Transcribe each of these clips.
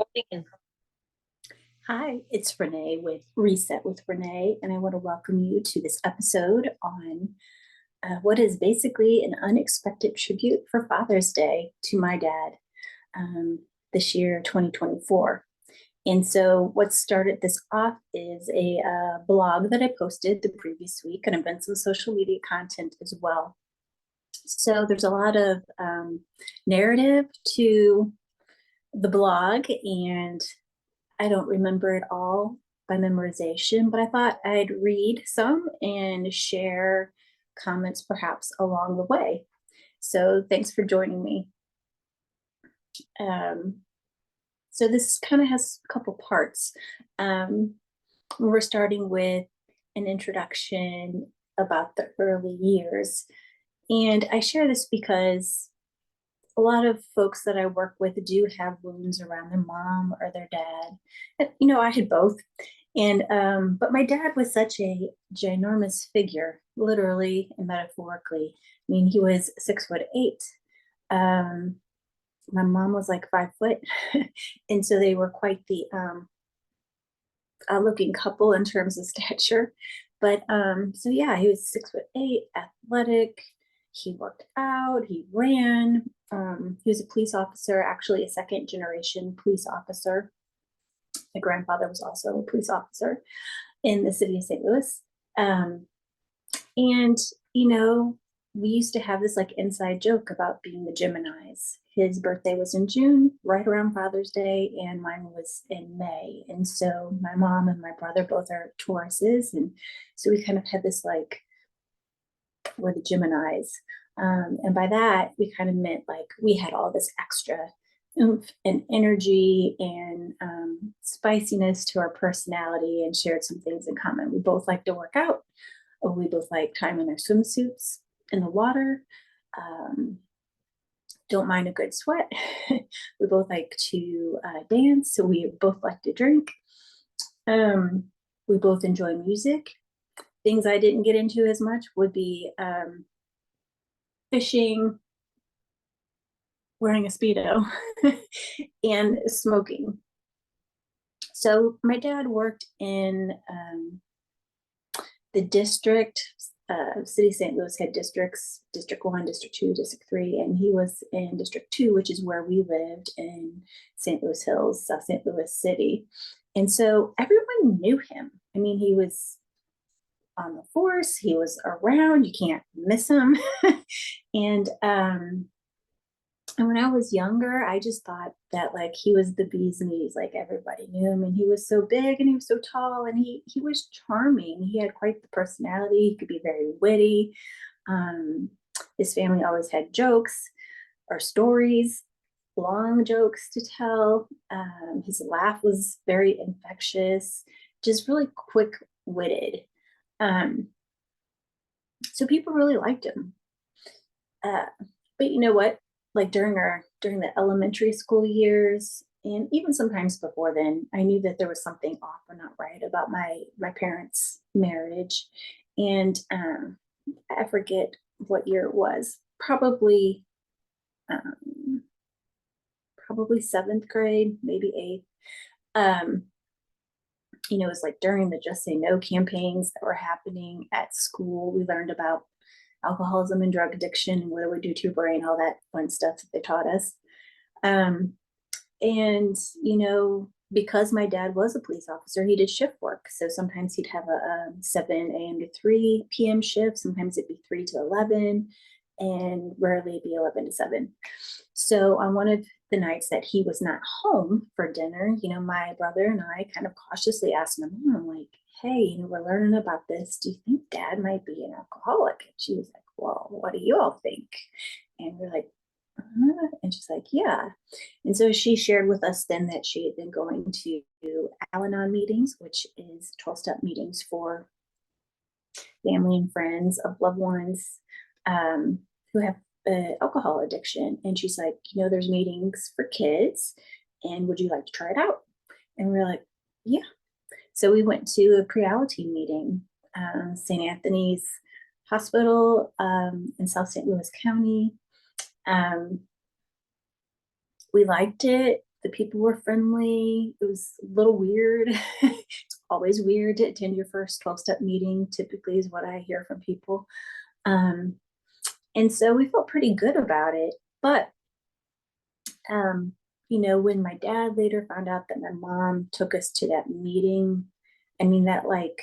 Morning. Hi, it's Renee with Reset with Renee, and I want to welcome you to this episode on what is basically an unexpected tribute for Father's Day to my dad um, this year, 2024. And so, what started this off is a blog that I posted the previous week, and I've done some social media content as well. So, there's a lot of narrative to the blog, and I don't remember it all by memorization, but I thought I'd read some and share comments perhaps along the way. So thanks for joining me. Um, so this kind of has a couple parts. Um, we're starting with an introduction about the early years. And I share this because a lot of folks that I work with do have wounds around their mom or their dad. And, I had both. And but my dad was such a ginormous figure, literally and metaphorically. I mean, he was 6'8". Um, my mom was like 5 foot, and so they were quite the looking couple in terms of stature. But so yeah, he was 6'8", athletic. He worked out. He ran. He was a police officer, actually a second generation police officer. My grandfather was also a police officer in the city of St. Louis. Um, and, you know, we used to have this like inside joke about being the Geminis. His birthday was in June, right around Father's Day, and mine was in May. And so my mom and my brother both are Tauruses. And so we kind of had this like, we're the Geminis. And by that, we kind of meant like we had all this extra oomph and energy and spiciness to our personality and shared some things in common. We both like to work out. We both like time in our swimsuits in the water. Um, don't mind a good sweat. We both like to dance. So we both like to drink. Um, we both enjoy music. Things I didn't get into as much would be fishing, wearing a Speedo, and smoking. So my dad worked in the district. City of St. Louis had districts, District 1, District 2, District 3, and he was in District 2, which is where we lived in St. Louis Hills, South St. Louis City. And so everyone knew him. I mean, he was on the force, he was around, you can't miss him. and and when I was younger, I just thought that like he was the bee's knees, like everybody knew him, and he was so big and he was so tall, and he was charming. He had quite the personality. He could be very witty. Um, his family always had jokes or stories, long jokes to tell. His laugh was very infectious, just really quick witted. Um, so people really liked him. Uh, but you know what? Like during the elementary school years, and even sometimes before then, I knew that there was something off or not right about my parents' marriage, and I forget what year it was. Um, probably seventh grade, maybe eighth. Um, it was like during the Just Say No campaigns that were happening at school. We learned about alcoholism and drug addiction and what it would do to your brain, all that fun stuff that they taught us. Um, and, because my dad was a police officer, he did shift work. So sometimes he'd have a 7 a.m. to 3 p.m. shift. Sometimes it'd be 3 to 11, and rarely it'd be 11 to 7. So on one of the nights that he was not home for dinner, my brother and I kind of cautiously asked my mom, like, hey, we're learning about this. Do you think dad might be an alcoholic? And she was like, well, what do you all think? And we're like, and she's like, yeah. And so she shared with us then that she had been going to Al-Anon meetings, which is 12-step meetings for family and friends of loved ones who have alcohol addiction. And she's like, there's meetings for kids, and would you like to try it out? And we're like, yeah. So we went to a pre-Alateen meeting, St. Anthony's Hospital in South St. Louis County. We liked it. The people were friendly. It was a little weird. It's always weird to attend your first 12-step meeting, typically, is what I hear from people. Um, and so we felt pretty good about it. But, um, when my dad later found out that my mom took us to that meeting, I mean, that like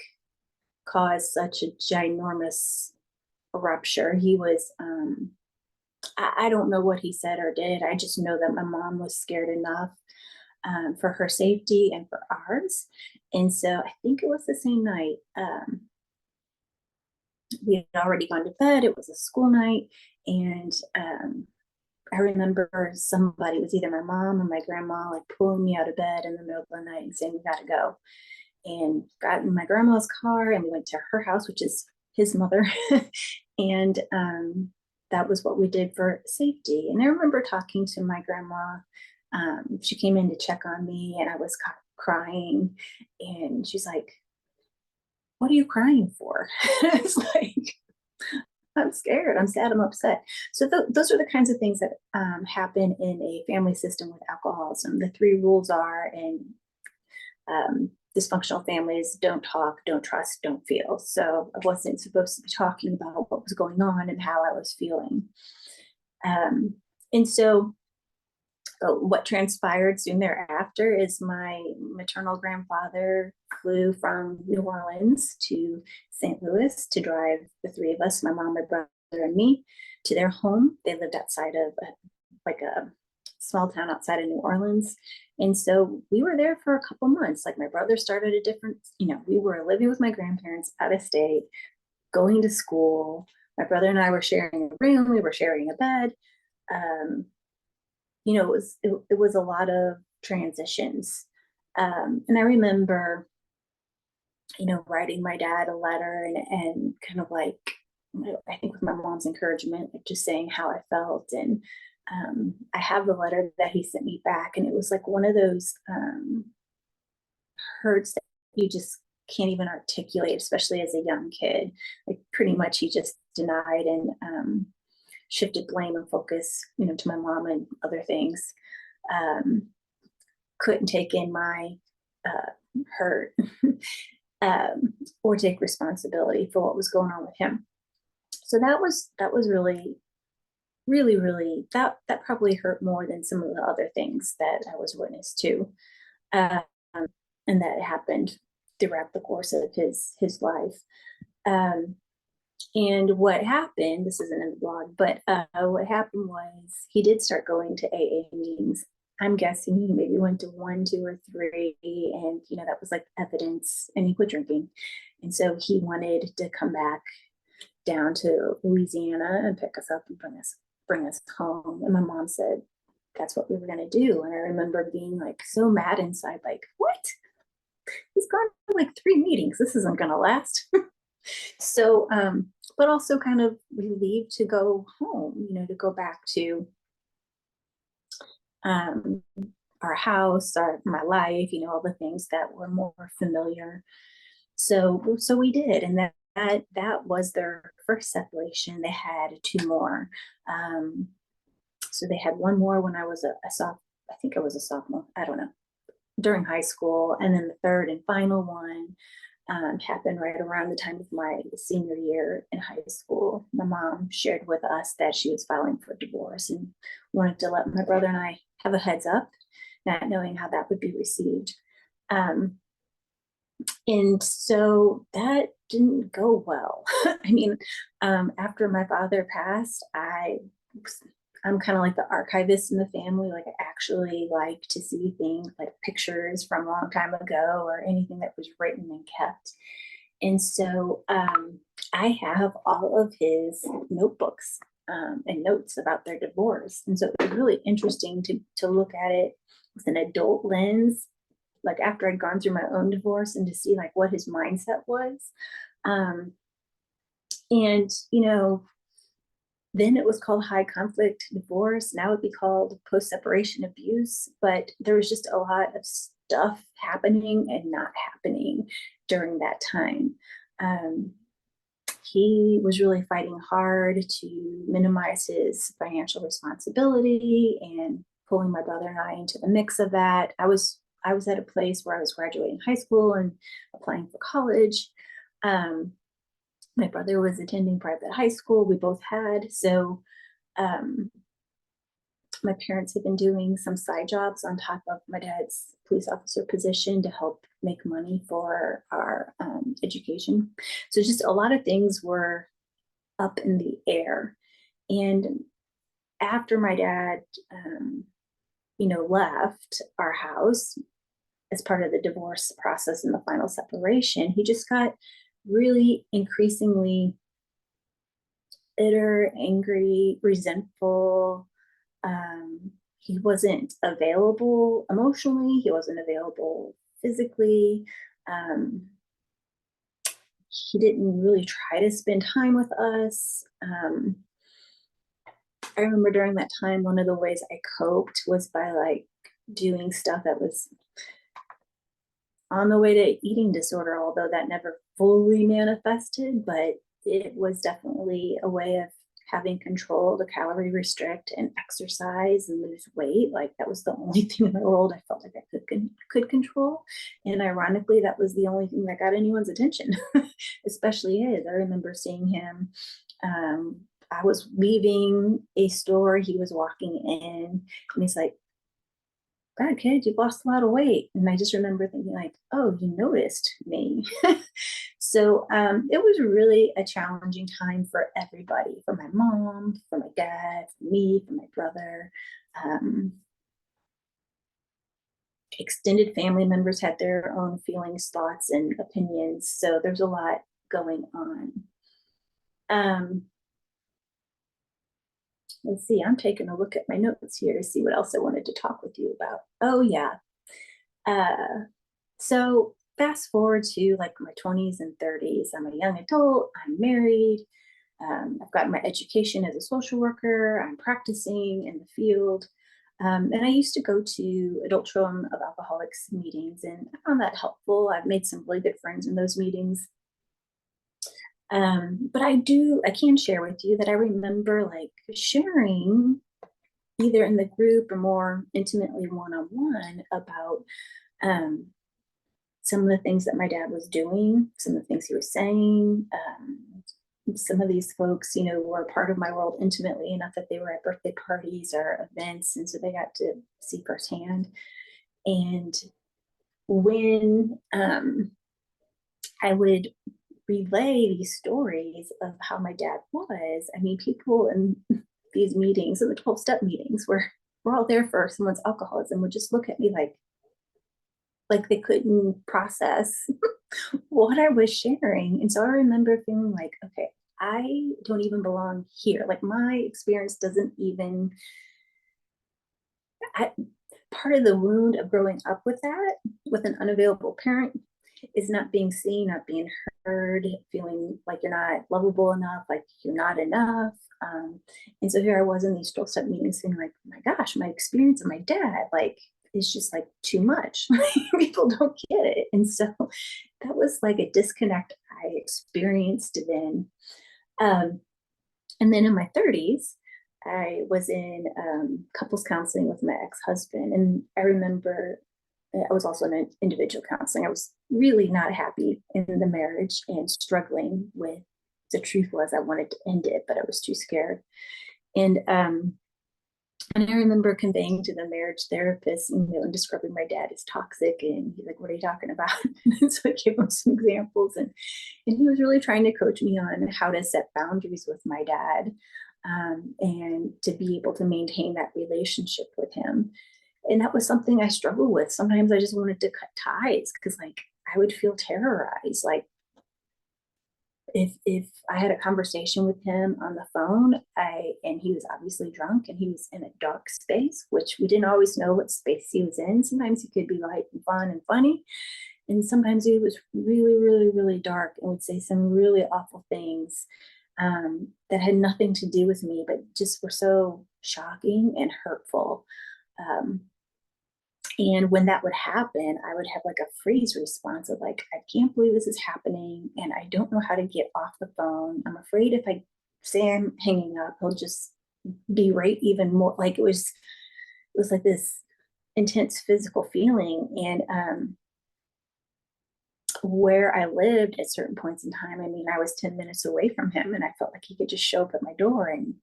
caused such a ginormous rupture. He was, I don't know what he said or did. I just know that my mom was scared enough for her safety and for ours. And so I think it was the same night. We had already gone to bed. It was a school night. And I remember somebody, was either my mom or my grandma, like pulling me out of bed in the middle of the night and saying, "We got to go." And got in my grandma's car and we went to her house, which is his mother. And that was what we did for safety. And I remember talking to my grandma. She came in to check on me and I was crying. And she's like, "What are you crying for?" It's like, "I'm scared, I'm sad, I'm upset." So those are the kinds of things that happen in a family system with alcoholism. The three rules are, and dysfunctional families: don't talk, don't trust, don't feel. So I wasn't supposed to be talking about what was going on and how I was feeling. And so what transpired soon thereafter is my maternal grandfather flew from New Orleans to St. Louis to drive the three of us, my mom, my brother, and me, to their home. They lived outside of like a small town outside of New Orleans. And so we were there for a couple months. Like, my brother started a different, we were living with my grandparents out of state, going to school. My brother and I were sharing a room, we were sharing a bed. It was a lot of transitions. And I remember, writing my dad a letter and kind of like, I think with my mom's encouragement, like just saying how I felt. And I have the letter that he sent me back, and it was like one of those hurts that you just can't even articulate, especially as a young kid. Like, pretty much he just denied and shifted blame and focus, to my mom and other things. Couldn't take in my hurt or take responsibility for what was going on with him. So that was really, really, really, that probably hurt more than some of the other things that I was witness to, um, and that happened throughout the course of his life. And what happened, this isn't in the blog, but what happened was he did start going to AA meetings. I'm guessing he maybe went to 1, 2, or 3, and that was like evidence, and he quit drinking. And so he wanted to come back down to Louisiana and pick us up and bring us home. And my mom said that's what we were going to do. And I remember being like so mad inside, like, what? He's gone to like 3 meetings. This isn't going to last. So, but also kind of relieved to go home, to go back to our house, my life, all the things that were more familiar. So we did, and that was their first separation. They had 2 more. So they had 1 more when I was I think I was a sophomore, I don't know, during high school, and then the third and final one happened right around the time of my senior year in high school. My mom shared with us that she was filing for divorce and wanted to let my brother and I have a heads up, not knowing how that would be received. And so that didn't go well. I mean, after my father passed, I'm kind of like the archivist in the family. Like, I actually like to see things like pictures from a long time ago or anything that was written and kept. And so I have all of his notebooks and notes about their divorce. And so it was really interesting to look at it with an adult lens, like after I'd gone through my own divorce, and to see like what his mindset was. And, then it was called high conflict divorce. Now it'd be called post-separation abuse. But there was just a lot of stuff happening and not happening during that time. He was really fighting hard to minimize his financial responsibility and pulling my brother and I into the mix of that. I was at a place where I was graduating high school and applying for college. Um, my brother was attending private high school. We both had. So um, my parents had been doing some side jobs on top of my dad's police officer position to help make money for our education. So just a lot of things were up in the air. And after my dad, left our house as part of the divorce process and the final separation, he just got really increasingly bitter, angry, resentful. He wasn't available emotionally, he wasn't available physically. Um, he didn't really try to spend time with us. I remember during that time, one of the ways I coped was by like doing stuff that was on the way to eating disorder, although that never fully manifested, but it was definitely a way of having control to calorie restrict and exercise and lose weight. Like that was the only thing in the world I felt like I could control. And ironically, that was the only thing that got anyone's attention, especially his. I remember seeing him. I was leaving a store, he was walking in, and he's like, God, kid, you've lost a lot of weight. And I just remember thinking like, oh, you noticed me. So it was really a challenging time for everybody, for my mom, for my dad, for me, for my brother. Um, Extended family members had their own feelings, thoughts, and opinions. So there's a lot going on. Um, let's see, I'm taking a look at my notes here to see what else I wanted to talk with you about. Oh, yeah. So fast forward to like my 20s and 30s. I'm a young adult, I'm married, I've gotten my education as a social worker, I'm practicing in the field. And I used to go to adult children of alcoholics meetings, and I found that helpful. I've made some really good friends in those meetings. But I can share with you that I remember like sharing either in the group or more intimately one-on-one about um, some of the things that my dad was doing, some of the things he was saying. Some of these folks, were a part of my world intimately enough that they were at birthday parties or events, and so they got to see firsthand. And when I would relay these stories of how my dad was, I mean, people in these meetings, in the 12-step meetings, where we're all there for someone's alcoholism, would just look at me like they couldn't process what I was sharing. And so I remember feeling like, okay, I don't even belong here. Like my experience doesn't even, part of the wound of growing up with that, with an unavailable parent, is not being seen, not being heard, feeling like you're not lovable enough, like you're not enough. And so here I was in these 12-step meetings saying like, oh my gosh, my experience of my dad, like, is just like too much. People don't get it. And so that was like a disconnect I experienced then. And then in my 30s, I was in couples counseling with my ex-husband. And I remember I was also in individual counseling. I was really not happy in the marriage and struggling with, the truth was I wanted to end it, but I was too scared. And I remember conveying to the marriage therapist, and describing my dad as toxic. And he's like, what are you talking about? And so I gave him some examples. And he was really trying to coach me on how to set boundaries with my dad, and to be able to maintain that relationship with him. And that was something I struggled with. Sometimes I just wanted to cut ties because like I would feel terrorized. Like if I had a conversation with him on the phone, and he was obviously drunk and he was in a dark space, which we didn't always know what space he was in. Sometimes he could be light and fun and funny, and sometimes he was really, really, really dark and would say some really awful things that had nothing to do with me, but just were so shocking and hurtful. And when that would happen, I would have like a freeze response of like, I can't believe this is happening. And I don't know how to get off the phone. I'm afraid if I say I'm hanging up, he'll just berate even more. Like it was was like this intense physical feeling. And where I lived at certain points in time, I mean, I was 10 minutes away from him, and I felt like he could just show up at my door and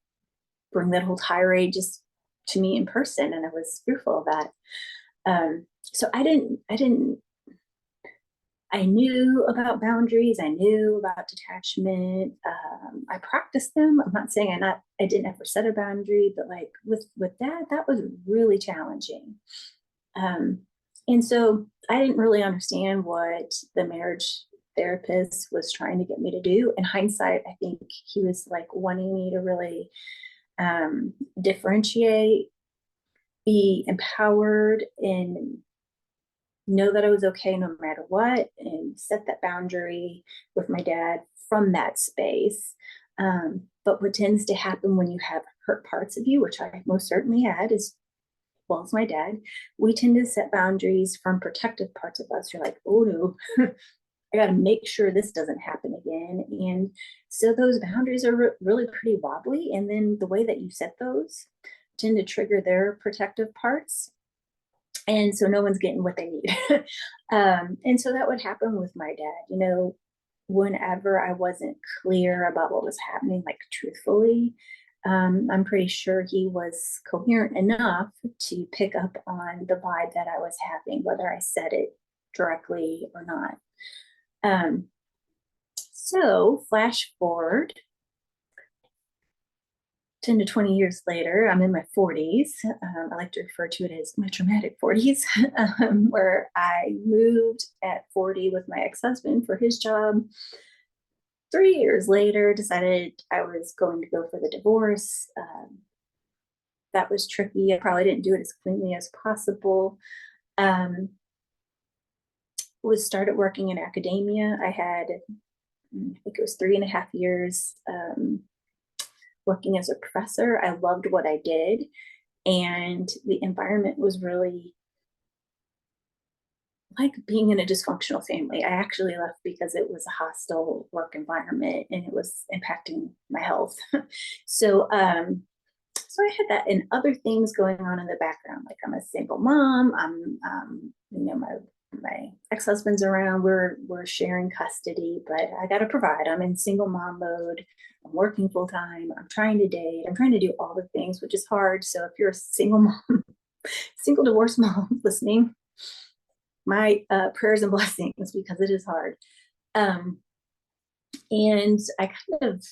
bring that whole tirade just to me in person. And I was fearful of that. So I knew about boundaries. I knew about detachment. I practiced them. I'm not saying I didn't ever set a boundary, but like with that was really challenging. Um, and so I didn't really understand what the marriage therapist was trying to get me to do. In hindsight, I think he was like wanting me to really differentiate, be empowered, and know that I was okay no matter what, and set that boundary with my dad from that space. But what tends to happen when you have hurt parts of you, which I most certainly had, as well as my dad, we tend to set boundaries from protective parts of us. You're like, oh no, I got to make sure this doesn't happen again. And so those boundaries are really pretty wobbly. And then the way that you set those tend to trigger their protective parts. And so no one's getting what they need. And so that would happen with my dad, whenever I wasn't clear about what was happening, like truthfully. I'm pretty sure he was coherent enough to pick up on the vibe that I was having, whether I said it directly or not. So flash forward 10 to 20 years later, I'm in my 40s. I like to refer to it as my traumatic 40s, where I moved at 40 with my ex-husband for his job. 3 years later, decided I was going to go for the divorce. That was tricky. I probably didn't do it as cleanly as possible. Was started working in academia. I had, I think it was 3.5 years working as a professor. I loved what I did, and the environment was really like being in a dysfunctional family. I actually left because it was a hostile work environment and it was impacting my health. So so I had that and other things going on in the background. Like I'm a single mom. My ex-husband's around. We're sharing custody, but I gotta provide. I'm in single mom mode. I'm working full time. I'm trying to date. I'm trying to do all the things, which is hard. So if you're a single mom, single divorced mom listening, my prayers and blessings, because it is hard. And I kind of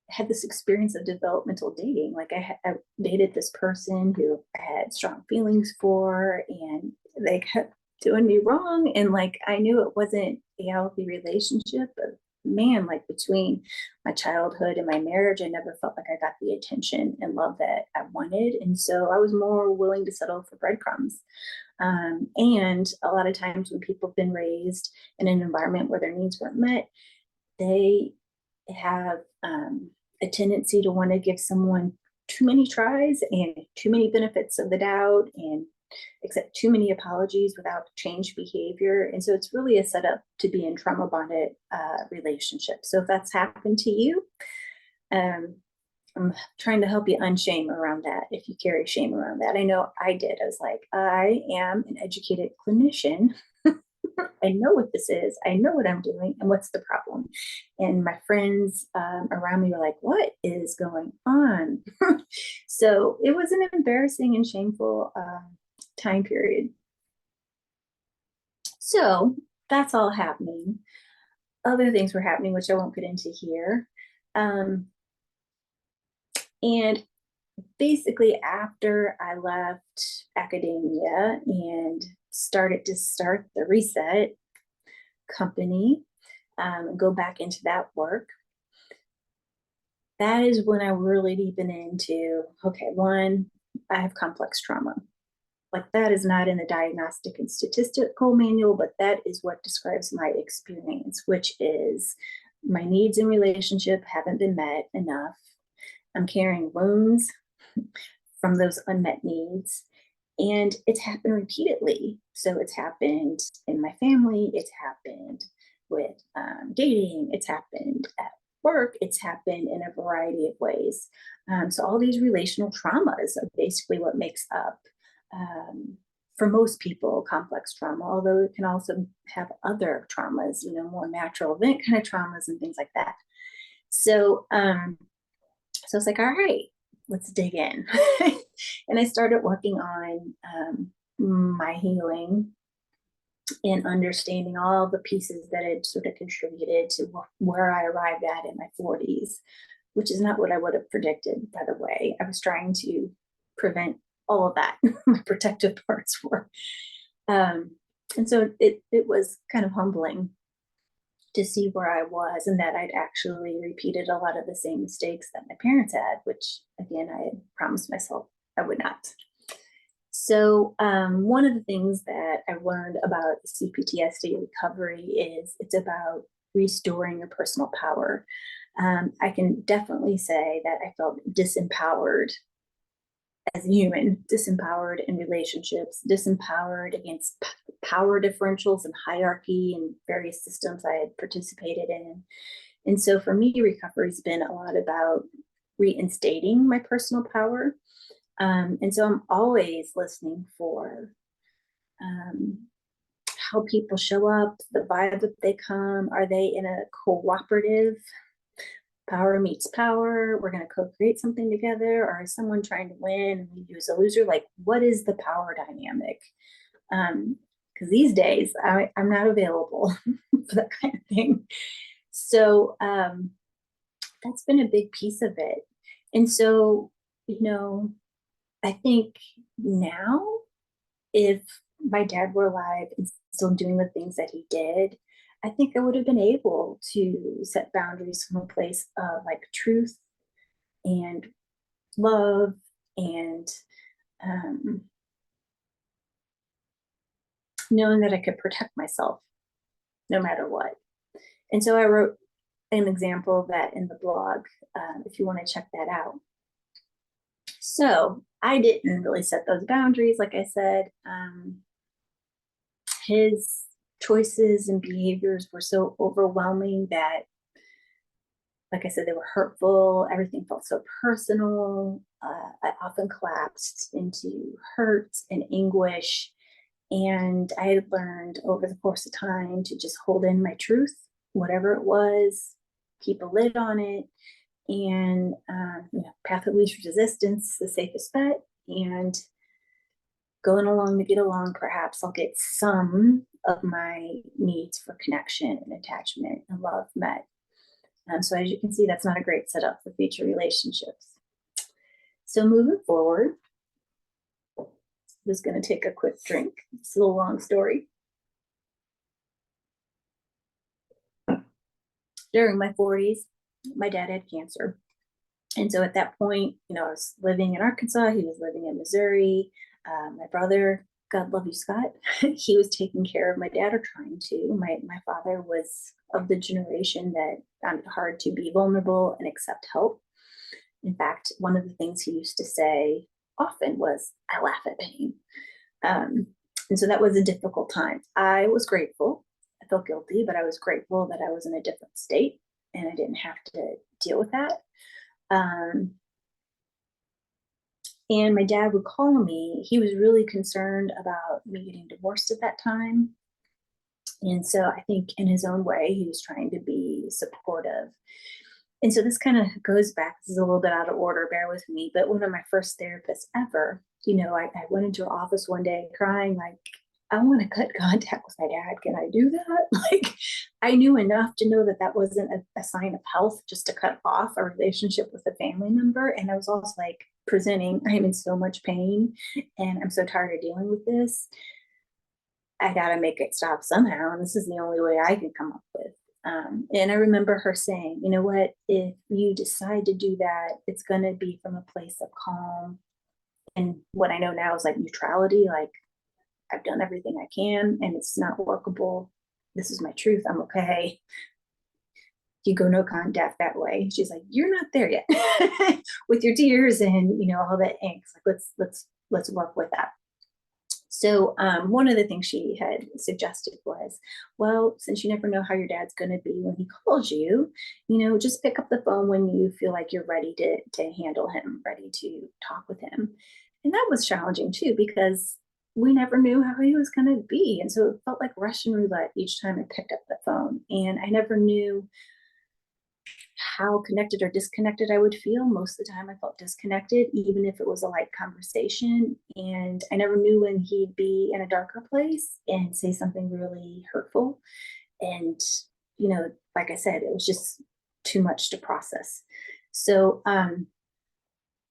had this experience of developmental dating. Like I dated this person who I had strong feelings for, and they kept doing me wrong. And like I knew it wasn't a healthy relationship, but man, like between my childhood and my marriage, I never felt like I got the attention and love that I wanted. And so I was more willing to settle for breadcrumbs. And a lot of times when people have been raised in an environment where their needs weren't met, they have a tendency to want to give someone too many tries and too many benefits of the doubt and accept too many apologies without change behavior. And so it's really a setup to be in trauma bonded relationships. So if that's happened to you, I'm trying to help you unshame around that if you carry shame around that. I know I did. I was like, I am an educated clinician. I know what this is. I know what I'm doing and what's the problem. And my friends around me were like, what is going on? So it was an embarrassing and shameful time period. So that's all happening. Other things were happening, which I won't get into here. And basically, after I left academia and started to start the Reset company, go back into that work, that is when I really deepened into, okay, one, I have complex trauma. Like that is not in the diagnostic and statistical manual, but that is what describes my experience, which is my needs in relationship haven't been met enough. I'm carrying wounds from those unmet needs. And it's happened repeatedly. So it's happened in my family, it's happened with dating, it's happened at work, it's happened in a variety of ways. So all these relational traumas are basically what makes up, um, for most people, complex trauma, although it can also have other traumas, more natural event kind of traumas and things like that. So, so it's like, all right, let's dig in. And I started working on my healing and understanding all the pieces that had sort of contributed to where I arrived at in my 40s, which is not what I would have predicted, by the way. I was trying to prevent all of that. My protective parts were. Um, and so it was kind of humbling to see where I was and that I'd actually repeated a lot of the same mistakes that my parents had, which again, I had promised myself I would not. So, one of the things that I learned about CPTSD recovery is it's about restoring your personal power. I can definitely say that I felt disempowered as a human, disempowered in relationships, disempowered against power differentials and hierarchy and various systems I had participated in. And so for me, recovery's been a lot about reinstating my personal power. And so I'm always listening for um, how people show up, the vibe that they come. Are they in a cooperative, power meets power, we're going to co-create something together, or is someone trying to win and we use a loser? Like, what is the power dynamic? Because these days I'm not available for that kind of thing. So that's been a big piece of it. And so, I think now, if my dad were alive and still doing the things that he did, I think I would have been able to set boundaries from a place of like truth and love and um, knowing that I could protect myself no matter what. And so I wrote an example of that in the blog, if you want to check that out. So I didn't really set those boundaries, like I said. His choices and behaviors were so overwhelming that, like I said, they were hurtful. Everything felt so personal. I often collapsed into hurt and anguish. And I had learned over the course of time to just hold in my truth, whatever it was, keep a lid on it, and path of least resistance, the safest bet. And going along to get along, perhaps I'll get some of my needs for connection and attachment and love met. So as you can see, that's not a great setup for future relationships. So moving forward, I'm just going to take a quick drink. It's a little long story. During my 40s, my dad had cancer. And so at that point, I was living in Arkansas. He was living in Missouri. My brother, God love you, Scott, he was taking care of my dad, or trying to. My father was of the generation that found it hard to be vulnerable and accept help. In fact, one of the things he used to say often was, I laugh at pain. And so that was a difficult time. I was grateful. I felt guilty, but I was grateful that I was in a different state and I didn't have to deal with that. And my dad would call me. He was really concerned about me getting divorced at that time. And so I think in his own way, he was trying to be supportive. And so this kind of goes back, this is a little bit out of order, bear with me, but one of my first therapists ever, I went into her office one day crying, like, I want to cut contact with my dad. Can I do that? Like, I knew enough to know that that wasn't a sign of health, just to cut off a relationship with a family member. And I was also like presenting, I am in so much pain and I'm so tired of dealing with this. I got to make it stop somehow. And this is the only way I can come up with. And I remember her saying, you know what, if you decide to do that, it's going to be from a place of calm. And what I know now is like neutrality, like, I've done everything I can and it's not workable. This is my truth. I'm okay. You go no contact that way. She's like, you're not there yet with your tears and all that angst. Like, let's work with that. So one of the things she had suggested was, well, since you never know how your dad's going to be when he calls you, just pick up the phone when you feel like you're ready to handle him, ready to talk with him. And that was challenging too, because we never knew how he was going to be. And so it felt like Russian roulette each time I picked up the phone. And I never knew how connected or disconnected I would feel. Most of the time I felt disconnected, even if it was a light conversation. And I never knew when he'd be in a darker place and say something really hurtful. And, like I said, it was just too much to process. So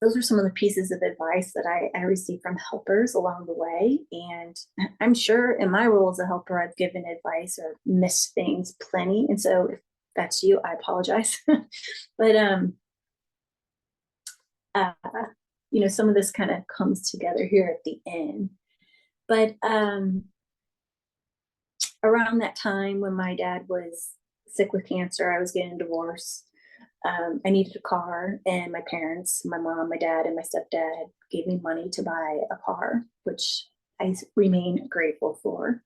those are some of the pieces of advice that I received from helpers along the way. And I'm sure in my role as a helper, I've given advice or missed things plenty. And so if that's you, I apologize. But uh, some of this kind of comes together here at the end. But around that time when my dad was sick with cancer, I was getting a divorce. I needed a car, and my parents, my mom, my dad, and my stepdad gave me money to buy a car, which I remain grateful for.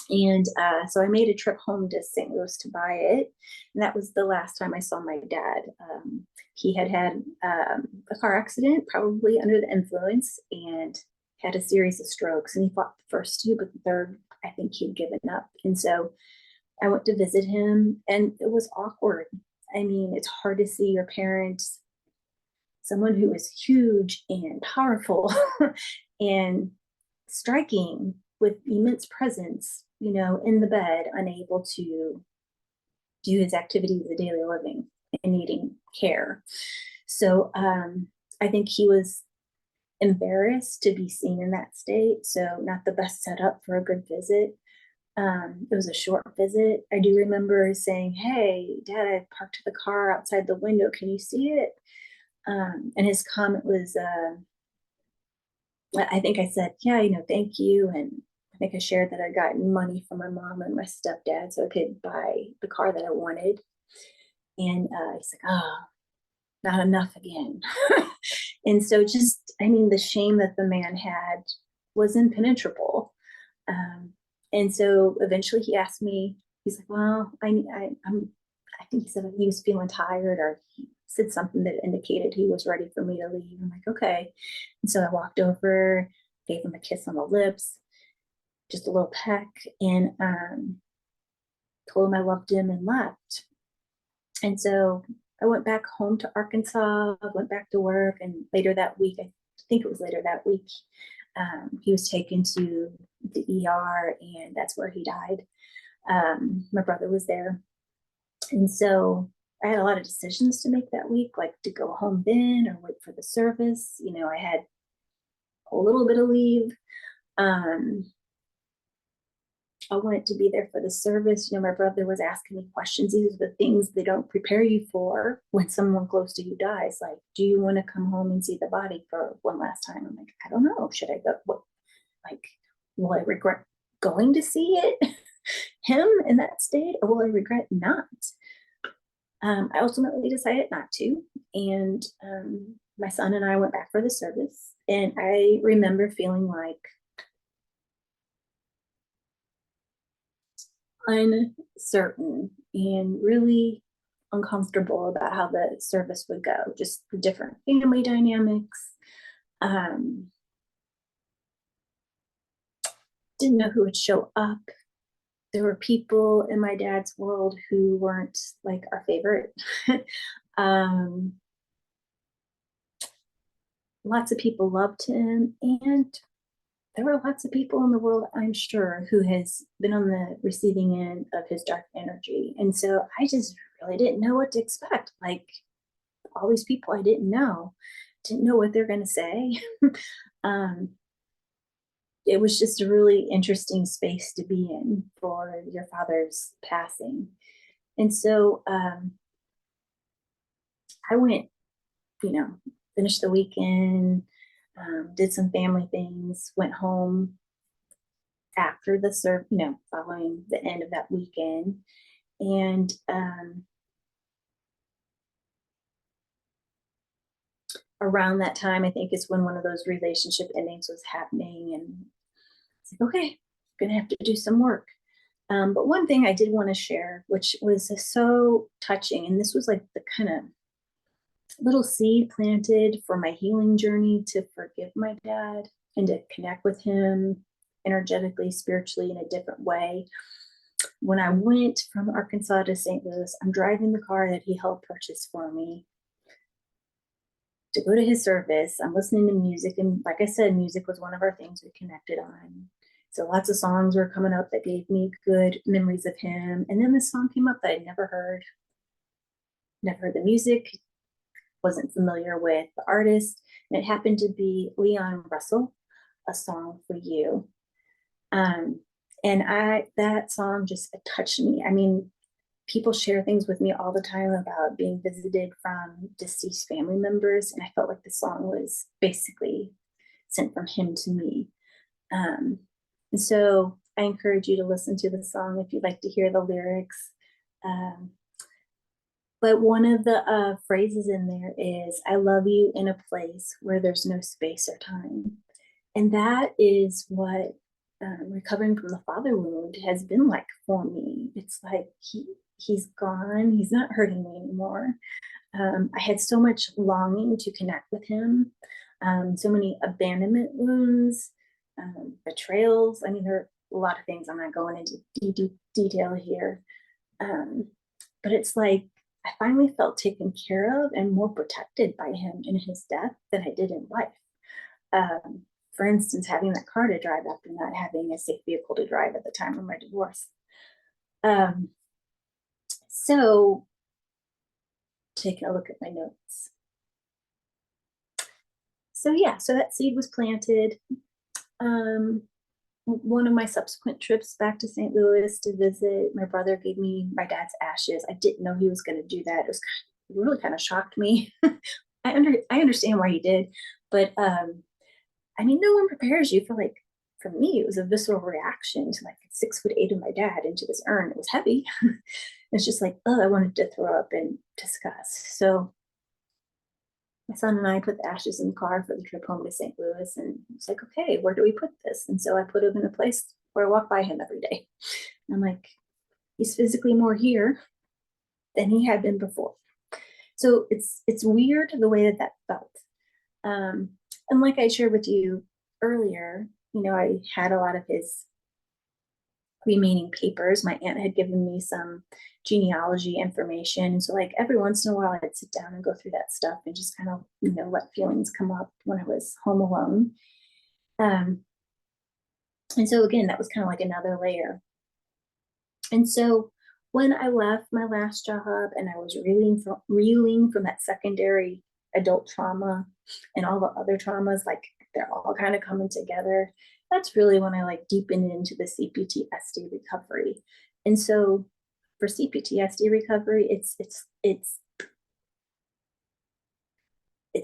And so I made a trip home to St. Louis to buy it. And that was the last time I saw my dad. He had had a car accident, probably under the influence, and had a series of strokes. And he fought the first two, but the third, I think he'd given up. And so I went to visit him, and it was awkward. I mean, it's hard to see your parents, someone who is huge and powerful and striking with immense presence, in the bed, unable to do his activities of daily living and needing care. So I think he was embarrassed to be seen in that state. So not the best setup for a good visit. It was a short visit. I do remember saying, "Hey, Dad, I parked the car outside the window. Can you see it?" And his comment was, I think I said, "Yeah, thank you." And I think I shared that I got money from my mom and my stepdad so I could buy the car that I wanted. And he's like, "Oh, not enough again." And so I mean, the shame that the man had was impenetrable. Um, and so eventually he asked me, he's like, "Well, I think he said he was feeling tired, or he said something that indicated he was ready for me to leave." I'm like, "Okay." And so I walked over, gave him a kiss on the lips, just a little peck, and told him I loved him and left. And so I went back home to Arkansas, went back to work, and later that week, I think it was later that week, he was taken to the ER, and that's where he died. My brother was there. And so I had a lot of decisions to make that week, like to go home then or wait for the service. I had a little bit of leave. Um, I wanted to be there for the service. My brother was asking me questions. These are the things they don't prepare you for when someone close to you dies. Like, do you want to come home and see the body for one last time? I'm like, I don't know. Should I go? What, like, will I regret going to see it, him in that state, or will I regret not? I ultimately decided not to. And my son and I went back for the service. And I remember feeling like uncertain and really uncomfortable about how the service would go, just the different family dynamics. Um, didn't know who would show up. There were people in my dad's world who weren't like our favorite. um, Lots of people loved him, and there were lots of people in the world, I'm sure, who has been on the receiving end of his dark energy. And so I just really didn't know what to expect. Like, all these people I didn't know what they're going to say. um, it was just a really interesting space to be in for your father's passing. And so I went, you know, finished the weekend, did some family things, went home after following the end of that weekend. And around that time, I think is when one of those relationship endings was happening. And like, okay, I'm gonna have to do some work. But one thing I did want to share, which was so touching, and this was like the kind of little seed planted for my healing journey to forgive my dad and to connect with him energetically, spiritually in a different way. When I went from Arkansas to St. Louis, I'm driving the car that he helped purchase for me to go to his service. I'm listening to music. And like I said, music was one of our things we connected on. So lots of songs were coming up that gave me good memories of him. And then this song came up that I'd never heard the music, wasn't familiar with the artist. And it happened to be Leon Russell, A Song for You. Um, and that song just touched me. I mean, people share things with me all the time about being visited from deceased family members, and I felt like the song was basically sent from him to me. And so I encourage you to listen to the song if you'd like to hear the lyrics. Um, but one of the phrases in there is, I love you in a place where there's no space or time. And that is what recovering from the father wound has been like for me. It's like he's gone. He's not hurting me anymore. I had so much longing to connect with him. So many abandonment wounds, betrayals. I mean, there are a lot of things. I'm not going into detail here. Um, but it's like I finally felt taken care of and more protected by him in his death than I did in life. Um, for instance, having that car to drive after not having a safe vehicle to drive at the time of my divorce. Um, so, taking a look at my notes. So, yeah, so that seed was planted. One of my subsequent trips back to St. Louis to visit, my brother gave me my dad's ashes. I didn't know he was going to do that. It really kind of shocked me. I understand why he did, but I mean, no one prepares you for like, for me, it was a visceral reaction to like 6'8" of my dad into this urn. It was heavy. It's just like, oh, I wanted to throw up and discuss. So my son and I put the ashes in the car for the trip home to St. Louis, and it's like, okay, where do we put this? And so I put him in a place where I walk by him every day. And I'm like, he's physically more here than he had been before. So it's weird the way that felt. And like I shared with you earlier, you know, I had a lot of his remaining papers. My aunt had given me some genealogy information. So like every once in a while I'd sit down and go through that stuff and just kind of, you know, let feelings come up when I was home alone. And so again, that was kind of like another layer. And so when I left my last job and I was reeling from that secondary adult trauma and all the other traumas, like they're all kind of coming together. That's really when I like deepened into the CPTSD recovery. And so for CPTSD recovery, it's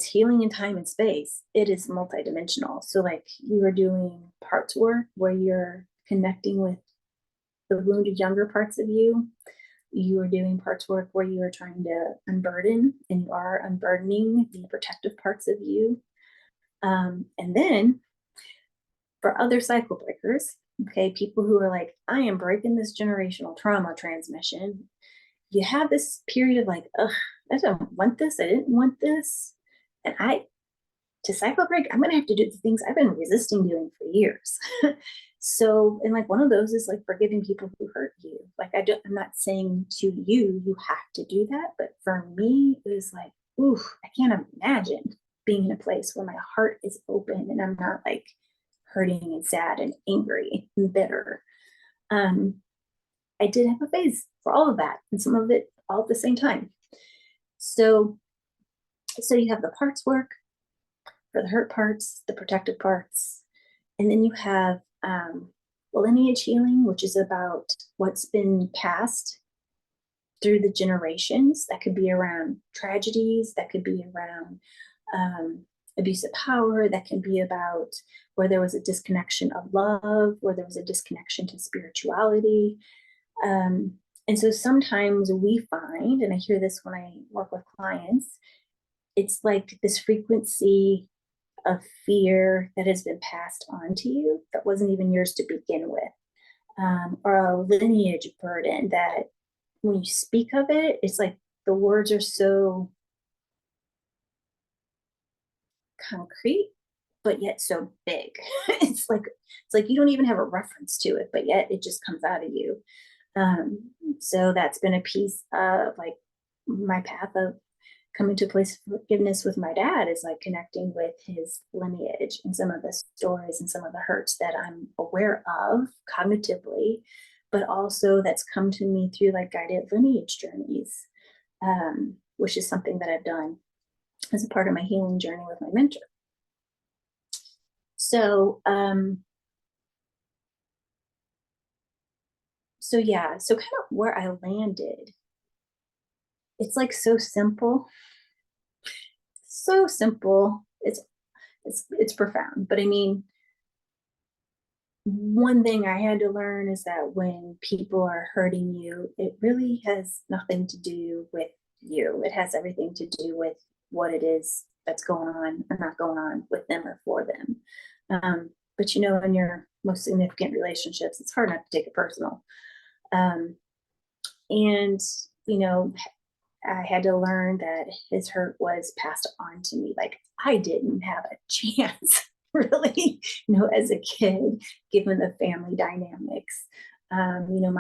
healing in time and space. It is multidimensional. So like you are doing parts work where you're connecting with the wounded younger parts of you. You are doing parts work where you are trying to unburden, and you are unburdening the protective parts of you. And then for other cycle breakers, okay, people who are like, I am breaking this generational trauma transmission, you have this period of like, ugh, I don't want this. I didn't want this. And to cycle break, I'm going to have to do the things I've been resisting doing for years. So, and like one of those is like forgiving people who hurt you. Like I'm not saying to you, you have to do that. But for me, it was like, ooh, I can't imagine being in a place where my heart is open and I'm not like hurting and sad and angry and bitter. I did have a phase for all of that and some of it all at the same time. So you have the parts work for the hurt parts, the protective parts, and then you have lineage healing, which is about what's been passed through the generations. That could be around tragedies, that could be around abuse of power, that can be about where there was a disconnection of love, where there was a disconnection to spirituality. And so sometimes we find, and I hear this when I work with clients, it's like this frequency of fear that has been passed on to you that wasn't even yours to begin with, or a lineage burden that when you speak of it, it's like the words are so concrete, but yet so big. It's like you don't even have a reference to it, but yet it just comes out of you. Um, so that's been a piece of like my path of coming to a place of forgiveness with my dad, is like connecting with his lineage and some of the stories and some of the hurts that I'm aware of cognitively, but also that's come to me through like guided lineage journeys, which is something that I've done as a part of my healing journey with my mentor. So, so kind of where I landed, it's like so simple, so simple. It's profound, but I mean, one thing I had to learn is that when people are hurting you, it really has nothing to do with you. It has everything to do with what it is that's going on or not going on with them or for them. But you know, in your most significant relationships, it's hard not to take it personal. Um, and, you know, I had to learn that his hurt was passed on to me. Like I didn't have a chance, really, you know, as a kid, given the family dynamics. You know,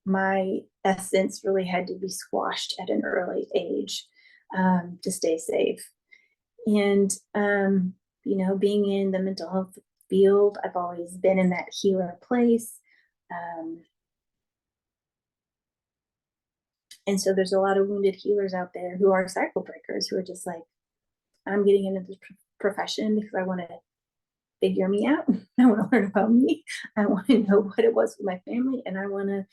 my essence really had to be squashed at an early age, to stay safe. And you know, being in the mental health field, I've always been in that healer place. Um, and so there's a lot of wounded healers out there who are cycle breakers, who are just like, I'm getting into this profession because I want to figure me out. I want to learn about me. I want to know what it was with my family, and I want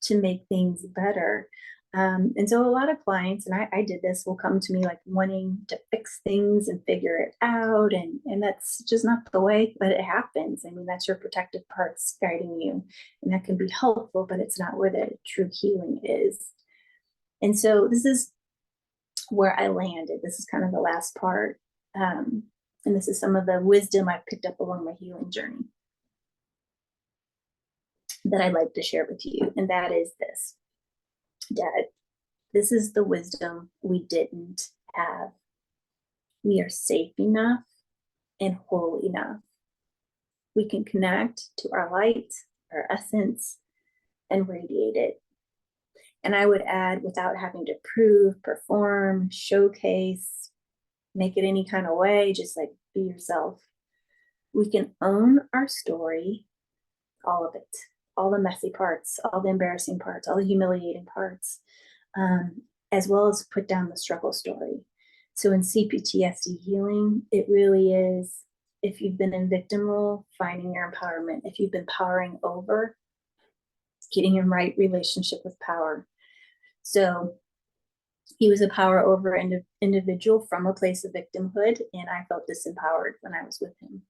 to make things better. And so a lot of clients, and I did this, will come to me like wanting to fix things and figure it out. And that's just not the way that it happens. I mean, that's your protective parts guiding you, and that can be helpful, but it's not where the true healing is. And so this is where I landed. This is kind of the last part. And this is some of the wisdom I've picked up along my healing journey that I'd like to share with you. And that is this: Dad, this is the wisdom we didn't have. We are safe enough and whole enough. We can connect to our light, our essence, and radiate it. And I would add, without having to prove, perform, showcase, make it any kind of way, just like be yourself. We can own our story, all of it, all the messy parts, all the embarrassing parts, all the humiliating parts, as well as put down the struggle story. So in CPTSD healing, it really is, if you've been in victim role, finding your empowerment. If you've been powering over, getting in right relationship with power. So he was a power over individual from a place of victimhood, and I felt disempowered when I was with him.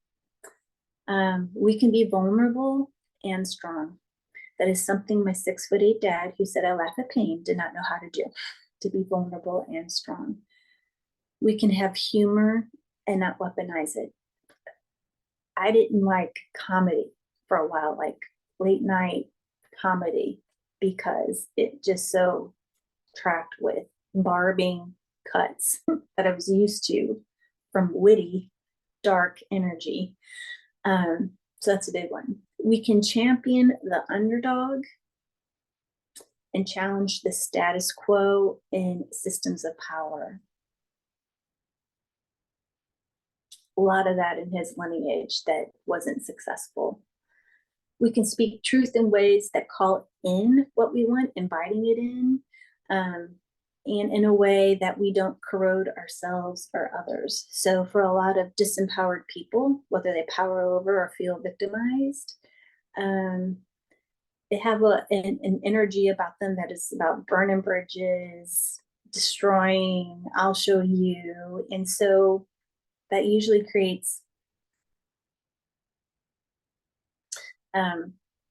We can be vulnerable and strong. That is something my 6'8" dad, who said I laugh at pain, did not know how to do, to be vulnerable and strong. We can have humor and not weaponize it. I didn't like comedy for a while, like late night comedy, because it just so tracked with barbing cuts that I was used to from witty, dark energy. So that's a big one. We can champion the underdog and challenge the status quo in systems of power. A lot of that in his lineage that wasn't successful. We can speak truth in ways that call in what we want, inviting it in, and in a way that we don't corrode ourselves or others. So for a lot of disempowered people, whether they power over or feel victimized, they have an energy about them that is about burning bridges, destroying, I'll show you. And so that usually creates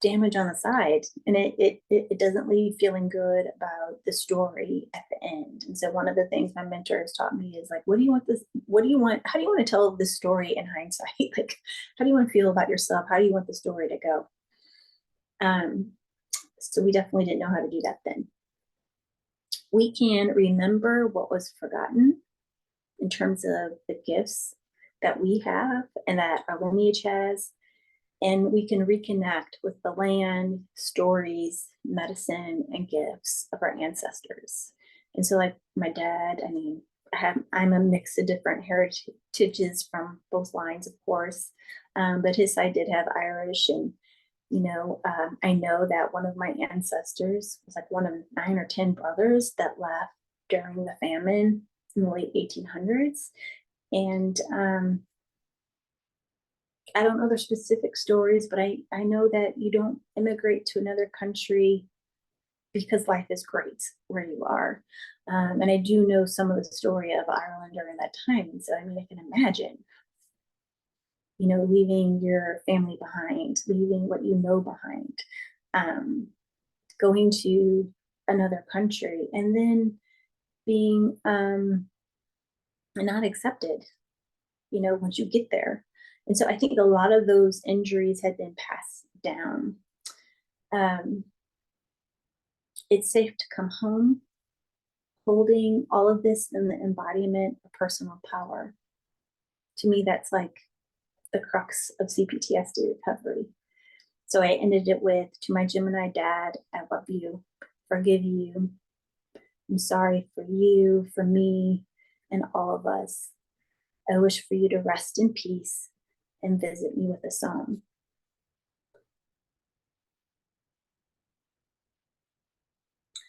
damage on the side, and it doesn't leave you feeling good about the story at the end. And so one of the things my mentor has taught me is like, what do you want, how do you want to tell this story in hindsight? Like, how do you want to feel about yourself? How do you want the story to go? So we definitely didn't know how to do that then. We can remember what was forgotten in terms of the gifts that we have and that our lineage has, and we can reconnect with the land, stories, medicine, and gifts of our ancestors. And so, like my dad, I mean, I'm a mix of different heritages from both lines, of course, but his side did have Irish, and I know that one of my ancestors was like one of 9 or 10 brothers that left during the famine in the late 1800s. And I don't know their specific stories, but I know that you don't immigrate to another country because life is great where you are. And I do know some of the story of Ireland during that time. And so, I mean, I can imagine, leaving your family behind, leaving what you know behind, going to another country, and then being not accepted, once you get there. And so I think a lot of those injuries had been passed down. It's safe to come home holding all of this in the embodiment of personal power. To me, that's like the crux of CPTSD recovery. So I ended it with, to my Gemini dad, I love you, forgive you, I'm sorry for you, for me, and all of us. I wish for you to rest in peace and visit me with a song.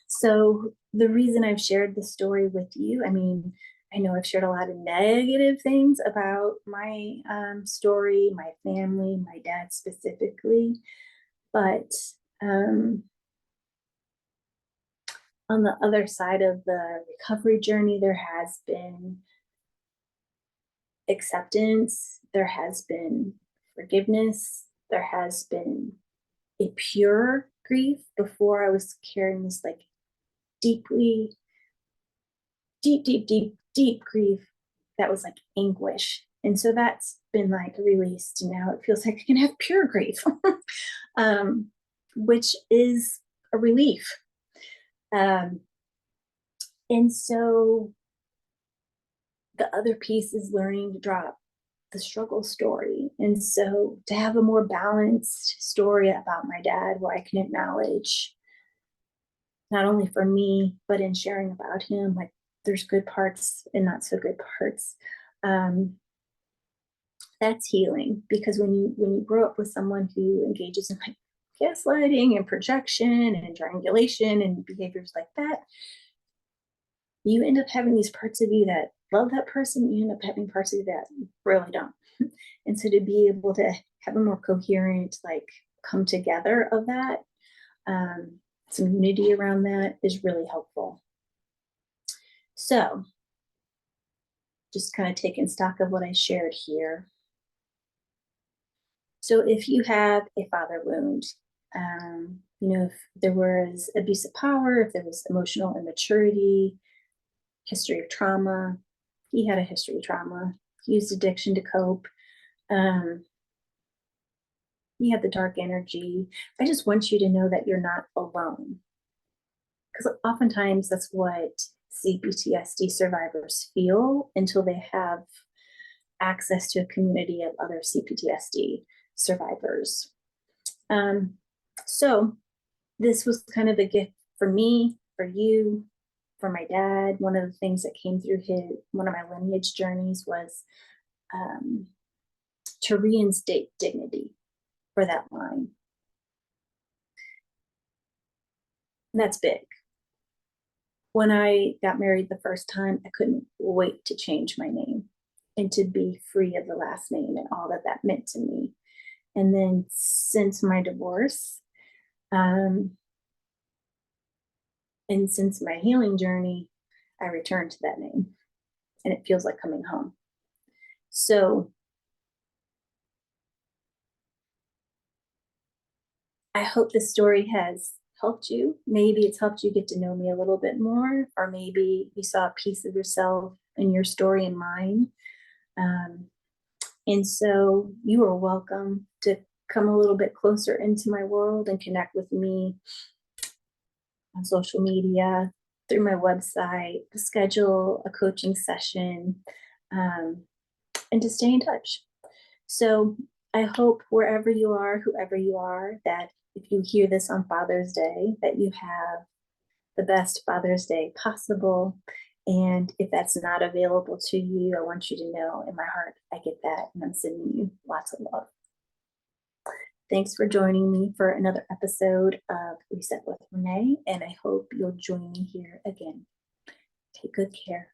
So the reason I've shared this story with you, I mean, I know I've shared a lot of negative things about my story, my family, my dad specifically, but on the other side of the recovery journey, there has been acceptance, there has been forgiveness, there has been a pure grief. Before, I was carrying this like deeply, deep grief that was like anguish. And so that's been like released. Now it feels like I can have pure grief, which is a relief. And so the other piece is learning to drop the struggle story. And so to have a more balanced story about my dad where I can acknowledge not only for me, but in sharing about him, like there's good parts and not so good parts. That's healing, because when you grow up with someone who engages in like gaslighting and projection and triangulation and behaviors like that, you end up having these parts of you that love that person, you end up having parts of you that really don't. And so to be able to have a more coherent, like come together of that, some unity around that is really helpful. So just kind of taking stock of what I shared here. So if you have a father wound, if there was abuse of power, if there was emotional immaturity, history of trauma, he had a history of trauma, he used addiction to cope, he had the dark energy. I just want you to know that you're not alone. Because oftentimes that's what CPTSD survivors feel until they have access to a community of other CPTSD survivors. So this was kind of a gift for me, for you, for my dad. One of the things that came through one of my lineage journeys was to reinstate dignity for that line. And that's big. When I got married the first time, I couldn't wait to change my name and to be free of the last name and all that that meant to me. And then since my divorce, and since my healing journey, I returned to that name, and it feels like coming home. So I hope this story has helped you. Maybe it's helped you get to know me a little bit more, or maybe you saw a piece of yourself in your story and mine. Um, and so you are welcome to come a little bit closer into my world and connect with me on social media, through my website, to schedule a coaching session, um, and to stay in touch. So I hope wherever you are, whoever you are, that if you hear this on Father's Day, that you have the best Father's Day possible. And if that's not available to you, I want you to know in my heart, I get that. And I'm sending you lots of love. Thanks for joining me for another episode of Reset with Renee. And I hope you'll join me here again. Take good care.